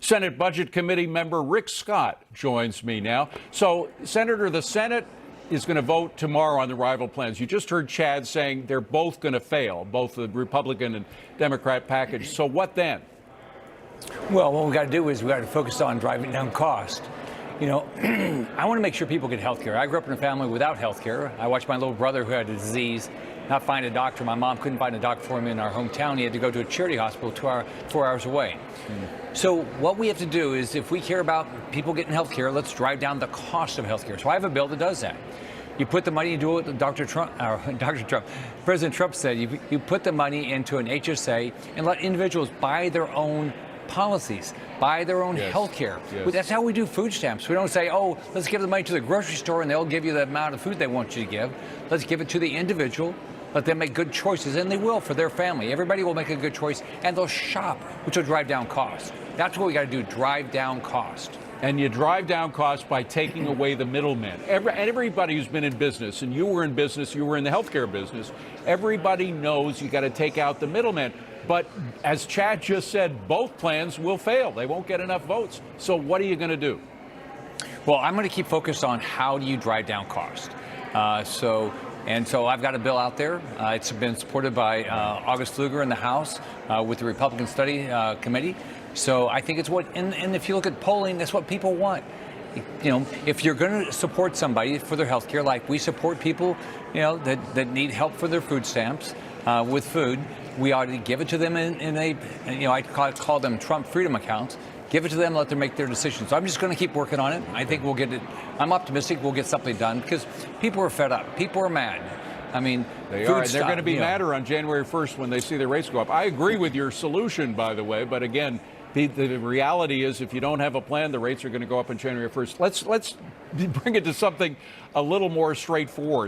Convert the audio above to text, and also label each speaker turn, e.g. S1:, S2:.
S1: Senate Budget Committee member Rick Scott joins me now. So, Senator, the Senate is going to vote tomorrow on the rival plans. You just heard Chad saying they're both going to fail, both the Republican and Democrat package. So what then?
S2: Well, what we got to do is we got to focus on driving down cost. You know, I want to make sure people get health care. I grew up in a family without health care. I watched my little brother who had a disease not find a doctor. My mom couldn't find a doctor for him in our hometown. He had to go to a charity hospital 4 hours away. So what we have to do is, if we care about people getting health care, let's drive down the cost of health care. So I have a bill that does that. You put the money, you do what President Trump said, you put the money into an HSA and let individuals buy their own policies, buy their own health care.
S1: Yes.
S2: That's how we do food stamps. We don't say, oh, let's give the money to the grocery store and they'll give you the amount of food they want you to give. Let's give it to the individual. Let them make good choices, and they will for their family. Everybody will make a good choice, and they'll shop, which will drive down costs. That's what we got to do, drive down cost.
S1: And you drive down costs by taking away the middlemen. Everybody who's been in business, and you were in business, you were in the healthcare business, everybody knows you got to take out the middlemen. But as Chad just said, both plans will fail. They won't get enough votes. So what are you going to do?
S2: Well, I'm going to keep focused on how do you drive down cost. So I've got a bill out there. It's been supported by August Pfluger in the House with the Republican Study Committee. So I think it's what, and if you look at polling, that's what people want. You know, if you're going to support somebody for their health care, like we support people, you know, that need help for their food stamps with food, we ought to give it to them in a, you know, I call them Trump freedom accounts. Give it to them, let them make their decisions. So I'm just going to keep working on it. I think we'll get it. I'm optimistic we'll get something done because people are fed up. People are mad. I mean,
S1: they are. They're going to be madder on January 1st when they see the rates go up. I agree with your solution, by the way, but again, the reality is if you don't have a plan, the rates are going to go up on January 1st. Let's bring it to something a little more straightforward.